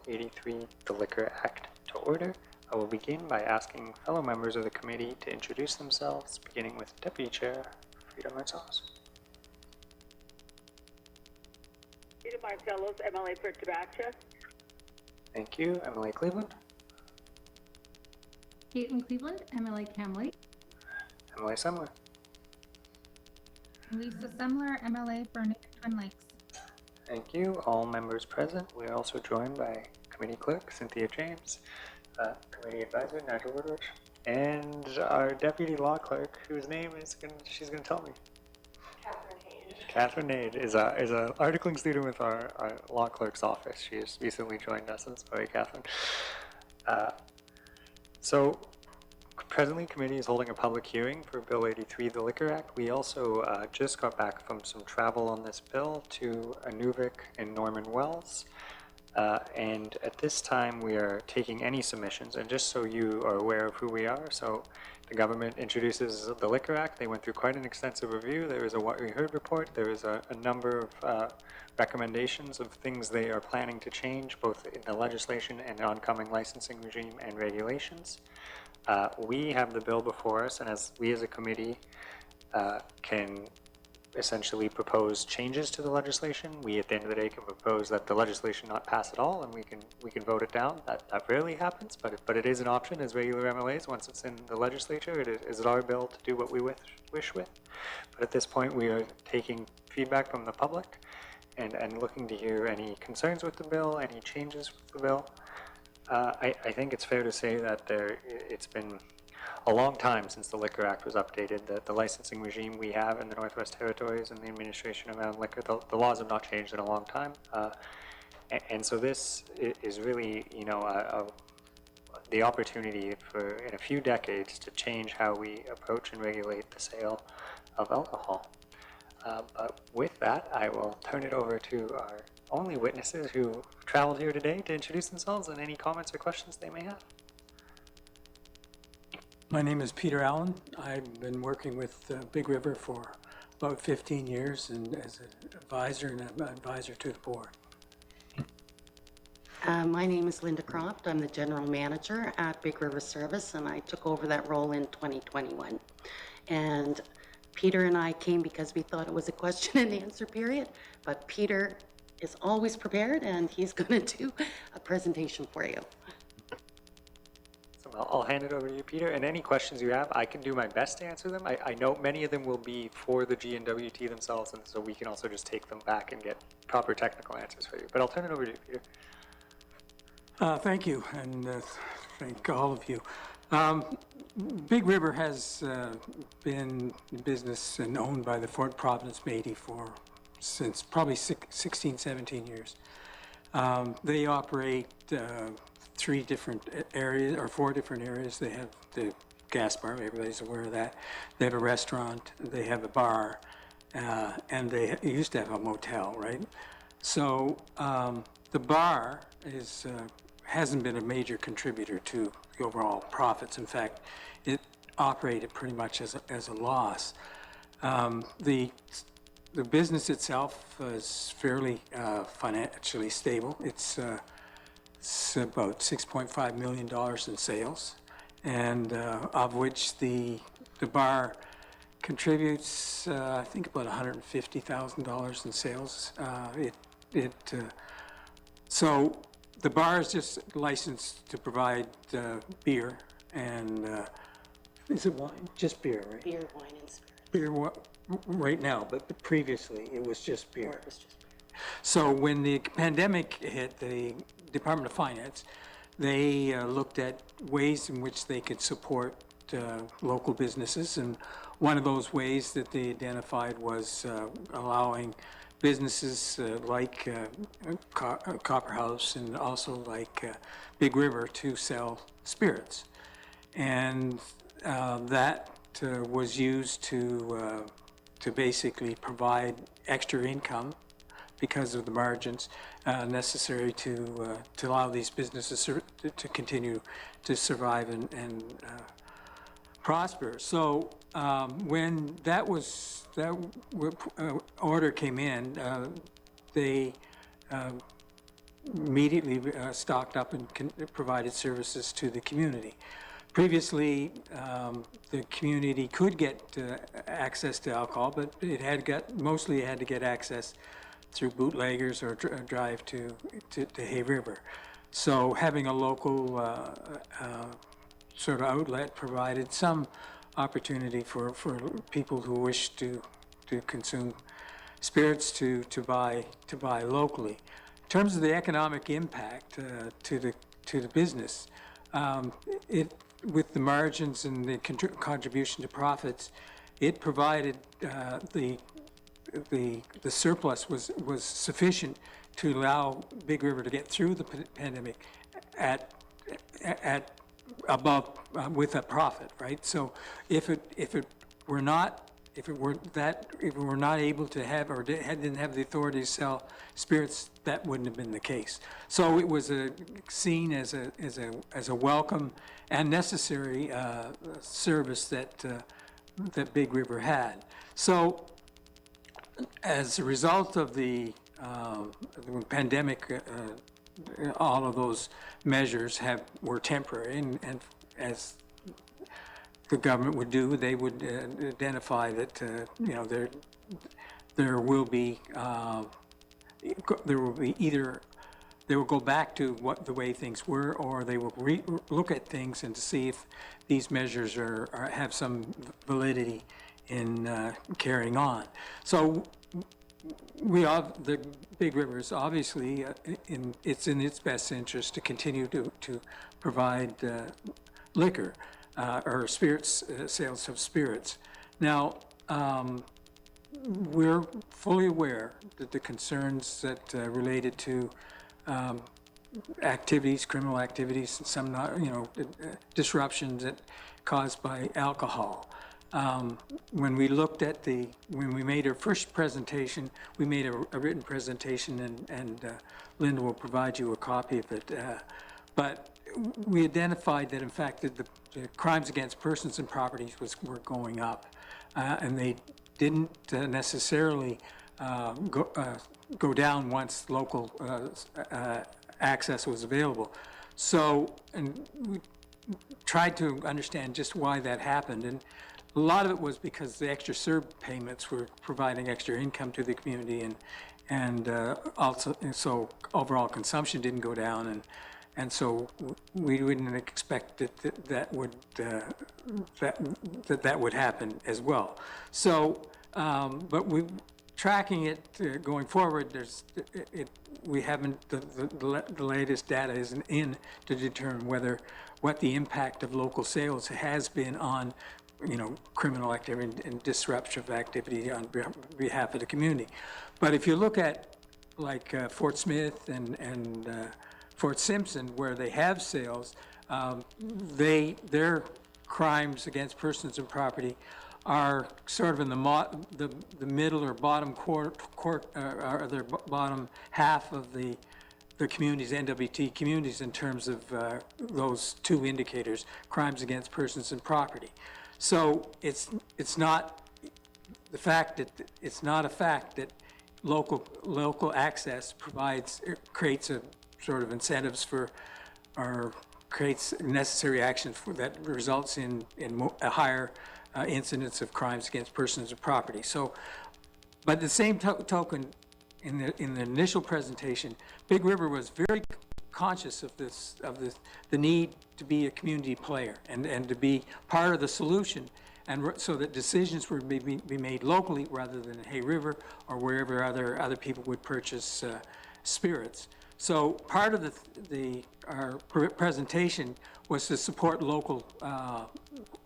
83, the Liquor Act, to order. I will begin by asking fellow members of the committee to introduce themselves, beginning with Deputy Chair Frida Marsalis. Frida Marsalis, MLA for Tabacha. Thank you. MLA Cleveland. Caitlin Cleveland, MLA Camley. MLA Semler. Lisa Semler, MLA for Twin Lakes. Thank you. All members present. We are also joined by Committee Clerk Cynthia James, Committee Advisor Nigel Woodrush, and our Deputy Law Clerk, whose name is she's going to tell me. Catherine Nade is a articling student with our Law Clerk's office. She has recently joined us. Sorry, Catherine. So presently, committee is holding a public hearing for Bill 83, the Liquor Act. We also just got back from some travel on this bill to Inuvik and Norman Wells. And at this time, we are taking any submissions. And just so you are aware of who we are, so the government introduces the Liquor Act. They went through quite an extensive review. There is a What We Heard report. There is a number of recommendations of things they are planning to change, both in the legislation and oncoming licensing regime and regulations. We have the bill before us, and as we as a committee can essentially propose changes to the legislation. We at the end of the day can propose that the legislation not pass at all, and we can vote it down. That rarely happens, but it is an option as regular MLAs. Once it's in the legislature, it is our bill to do what we wish with. But at this point, we are taking feedback from the public and looking to hear any concerns with the bill, any changes with the bill. I think it's fair to say that it's been a long time since the Liquor Act was updated. The licensing regime we have in the Northwest Territories and the administration around liquor, the laws have not changed in a long time. And so this is really, the opportunity for, in a few decades, to change how we approach and regulate the sale of alcohol. But with that, I will turn it over to our only witnesses who traveled here today to introduce themselves and any comments or questions they may have. My name is Peter Allen. I've been working with Big River for about 15 years and as an advisor to the board. My name is Linda Croft. I'm the general manager at Big River Service, and I took over that role in 2021. And Peter and I came because we thought it was a question and answer period, but Peter is always prepared, and he's going to do a presentation for you. I'll hand it over to you, Peter, and any questions you have, I can do my best to answer them. I know many of them will be for the GNWT themselves, and so we can also just take them back and get proper technical answers for you. But I'll turn it over to you, Peter. Thank you, and thank all of you. Big River has been in business and owned by the Fort Providence Métis since probably 16, 17 years. They operate 4 different areas. They have the gas bar, everybody's aware of that. They have a restaurant, they have a bar, and they used to have a motel, right? So the bar hasn't been a major contributor to the overall profits. In fact, it operated pretty much as a loss. The business itself is fairly financially stable. It's about $6.5 million in sales, and of which the bar contributes, I think, about $150,000 in sales. So the bar is just licensed to provide beer and is it wine? Just beer, right? Beer, wine, and spirits. Beer right now, but previously it was just beer. It was just beer. So when the pandemic hit, the Department of Finance, they looked at ways in which they could support local businesses, and one of those ways that they identified was allowing businesses like Copper House and also like Big River to sell spirits, and that was used to basically provide extra income because of the margins necessary to allow these businesses to continue to survive and prosper. So when that order came in, they immediately stocked up and provided services to the community. Previously, the community could get access to alcohol, but mostly it had to get access through bootleggers or drive to Hay River. So having a local sort of outlet provided some opportunity for people who wish to consume spirits to buy locally. In terms of the economic impact to the business, with the margins and the contribution to profits, it provided the surplus was sufficient to allow Big River to get through the pandemic at above with a profit, right? So if it were not able to have or didn't have the authority to sell spirits, that wouldn't have been the case. So it was seen as a welcome and necessary service that Big River had. So as a result of the pandemic, all of those measures were temporary, and as the government would do, they would identify that there will be either they will go back to the way things were, or they will look at things and to see if these measures have some validity in carrying on. So the Big River is obviously it's in its best interest to continue to provide liquor or spirits, sales of spirits. Now, we're fully aware that the concerns that related to criminal activities, and some disruptions that caused by alcohol. When we made our first presentation, we made a written presentation, and Linda will provide you a copy of it. But we identified that, in fact, the crimes against persons and properties were going up, and they didn't necessarily go down once local access was available. So, and we tried to understand just why that happened, and a lot of it was because the extra CERB payments were providing extra income to the community, and so overall consumption didn't go down, and so we wouldn't expect that would happen as well. So, but we tracking it going forward. We haven't the latest data isn't in to determine what the impact of local sales has been on criminal activity and disruptive activity on behalf of the community. But if you look at like Fort Smith and Fort Simpson, where they have sales, their crimes against persons and property are sort of in the middle or bottom or the bottom half of the communities, NWT communities, in terms of those two indicators, crimes against persons and property. So it's not a fact that local access creates a sort of incentives for, or creates necessary actions that results in a higher incidence of crimes against persons and property. So, but the same token, in the initial presentation, Big River was very conscious of the need to be a community player and to be part of the solution, and so that decisions were be made locally rather than in Hay River or wherever other people would purchase spirits. So part of our presentation was to support local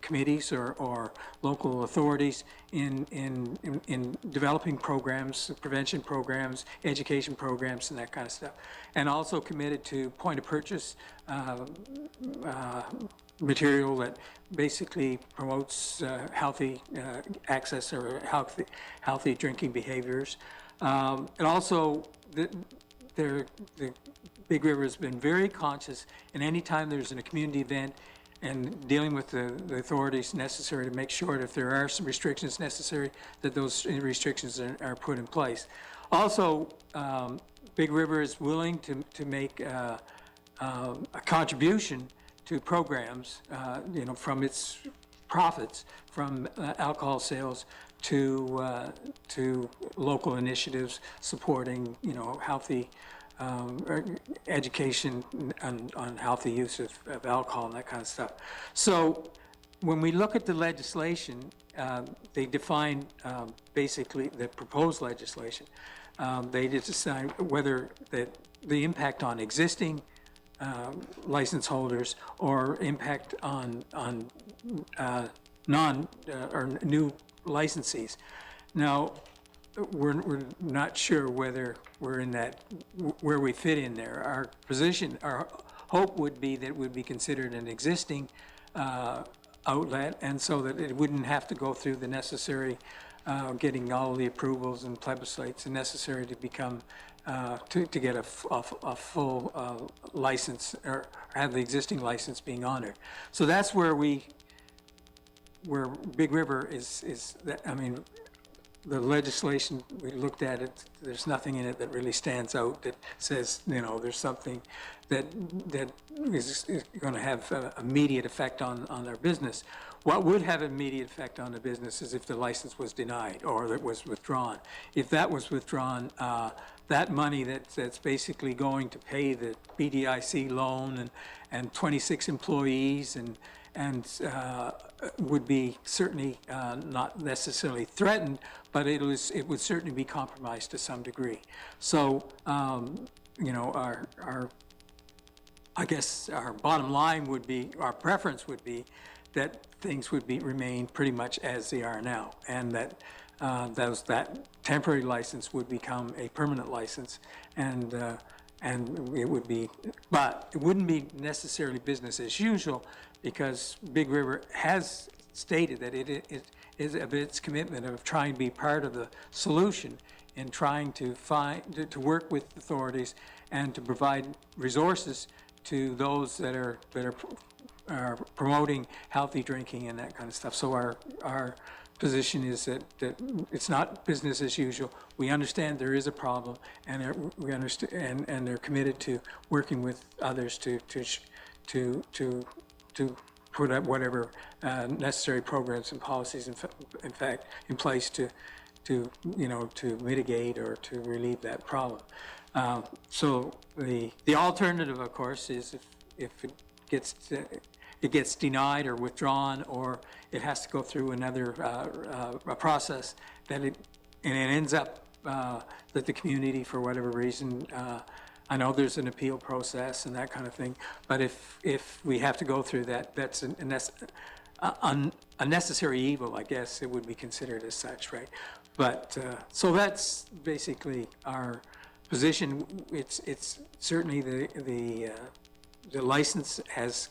committees or local authorities in developing programs, prevention programs, education programs, and that kind of stuff. And also committed to point of purchase material that basically promotes healthy access or healthy drinking behaviors. And also the Big River has been very conscious, and anytime there's a community event, and dealing with the authorities necessary to make sure that if there are some restrictions necessary, that those restrictions are put in place. Also, Big River is willing to make a contribution to programs, from its profits from alcohol sales to local initiatives supporting, healthy education on healthy use of alcohol and that kind of stuff. So when we look at the legislation, they define basically the proposed legislation. They decide whether the impact on existing license holders or impact on or new licensees. Now, we're not sure whether we're in where we fit in there. Our position, our hope would be that it would be considered an existing outlet, and so that it wouldn't have to go through the necessary getting all the approvals and plebiscites necessary to become to get a full license or have the existing license being honored. So that's where Big River is that, I mean, the legislation, we looked at it, there's nothing in it that really stands out that says, there's something that is going to have an immediate effect on their business. What would have immediate effect on the business is if the license was denied or it was withdrawn. If that was withdrawn, that money that's basically going to pay the BDIC loan and 26 employees and would be certainly not necessarily threatened, but it would certainly be compromised to some degree. So, I guess our bottom line would be, our preference would be that things would remain pretty much as they are now, and that that temporary license would become a permanent license, and it would be, but it wouldn't be necessarily business as usual, because Big River has stated that it is of its commitment of trying to be part of the solution in trying to work with authorities and to provide resources to those that are promoting healthy drinking and that kind of stuff. So our position is that it's not business as usual. We understand there is a problem, and we understand, and they're committed to working with others to put up whatever necessary programs and policies, in fact, in place to mitigate or to relieve that problem. So the alternative, of course, is if it gets denied or withdrawn, or it has to go through another a process, that it ends up that the community, for whatever reason, I know there's an appeal process and that kind of thing, but if we have to go through that, that's a necessary evil, I guess it would be considered as such, right? But so that's basically our position. It's certainly the license has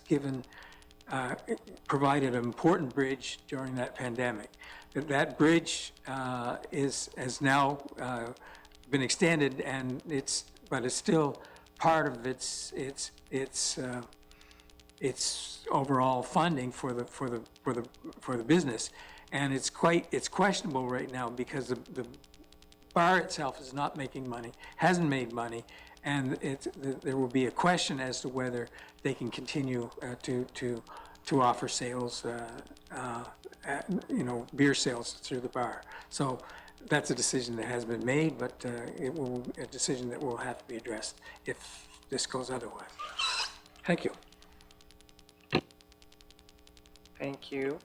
provided an important bridge during that pandemic. That bridge has now been extended, and but it's still part of its overall funding for the business, and it's questionable right now because the bar itself is not making money, hasn't made money, and there will be a question as to whether they can continue to offer sales, beer sales through the bar. So that's a decision that has been made, but it will be a decision that will have to be addressed if this goes otherwise. Thank you. Thank you.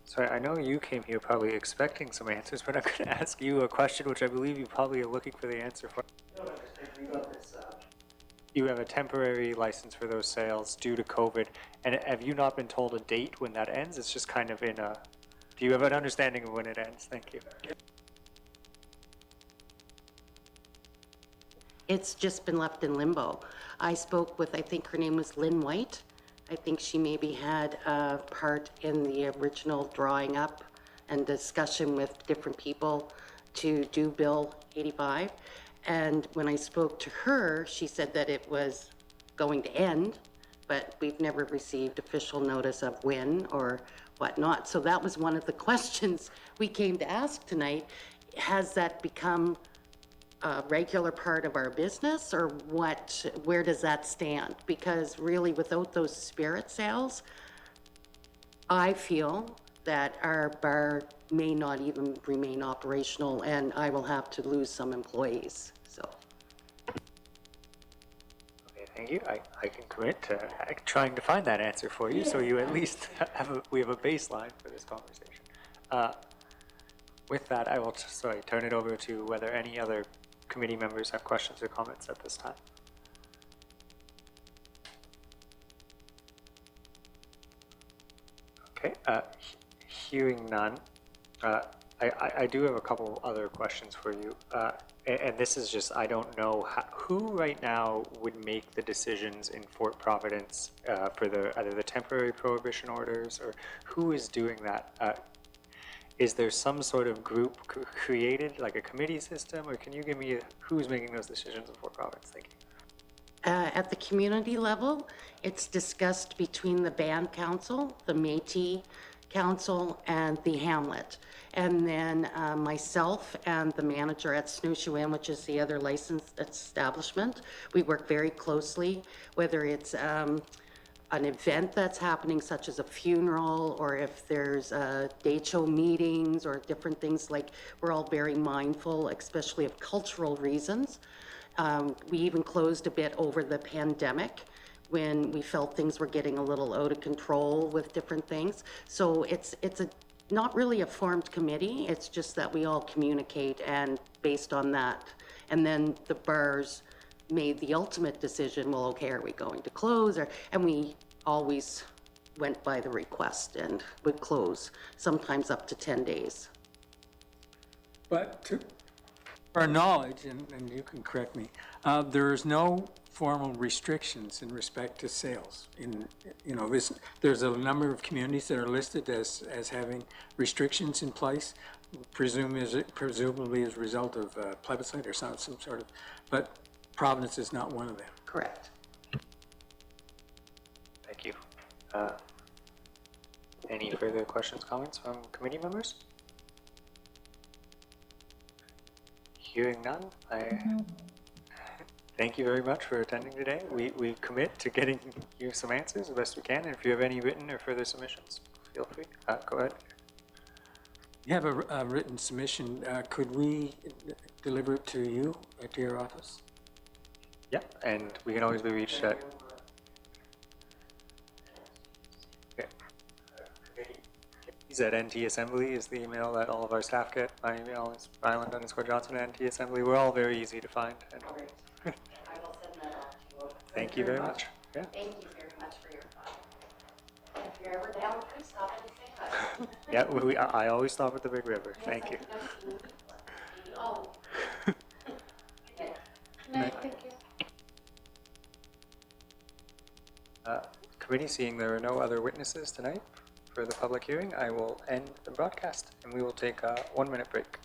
Sorry, I know you came here probably expecting some answers, but I'm going to ask you a question which I believe you probably are looking for the answer for. You have a temporary license for those sales due to COVID, and have you not been told a date when that ends? It's just kind of do you have an understanding of when it ends? Thank you. It's just been left in limbo. I spoke with, I think her name was Lynn White. I think she maybe had a part in the original drawing up and discussion with different people to do Bill 85. And when I spoke to her, she said that it was going to end, but we've never received official notice of when or whatnot. So that was one of the questions we came to ask tonight. Has that become a regular part of our business, or what, where does that stand? Because really, without those spirit sales, I feel that our bar may not even remain operational, and I will have to lose some employees, so. Okay, thank you. I can commit to trying to find that answer for you, so you at least we have a baseline for this conversation. With that, I will turn it over to whether any other committee members have questions or comments at this time. Okay, hearing none, I do have a couple other questions for you. And this is just, I don't know who right now would make the decisions in Fort Providence for either the temporary prohibition orders, or who is doing that? Is there some sort of group created, like a committee system, or can you give me who's making those decisions in Fort Providence? Thank you. At the community level, it's discussed between the band council, the Métis council, and the hamlet. And then myself and the manager at Snooshoo Inn, which is the other licensed establishment, we work very closely, whether it's an event that's happening, such as a funeral, or if there's date show meetings or different things. Like, we're all very mindful, especially of cultural reasons. We even closed a bit over the pandemic when we felt things were getting a little out of control with different things. So it's not really a formed committee. It's just that we all communicate, and based on that, and then the bars made the ultimate decision. Well, okay, are we going to close? And we always went by the request and would close, sometimes up to 10 days. But to our knowledge, and you can correct me, there is no formal restrictions in respect to sales. There's a number of communities that are listed as having restrictions in place, presumably as a result of plebiscite or some sort of, but Providence is not one of them. Correct. Thank you. Any further questions, comments from committee members? Hearing none, thank you very much for attending today. We commit to getting you some answers the best we can. And if you have any written or further submissions, feel free. Go ahead. You have a written submission. Could we deliver it to you, to your office? Yeah, and we can always be reached at. At NT Assembly is the email that all of our staff get. My email is Rylund_Johnson at NT Assembly. We're all very easy to find. And I will send that off to you. thank you very much. Yeah. Thank you very much for your time. If you're ever down, please stop and say hi. Yeah, I always stop at the Big River. Thank you. Oh. Thank you. Committee, seeing there are no other witnesses tonight for the public hearing, I will end the broadcast and we will take a 1-minute break.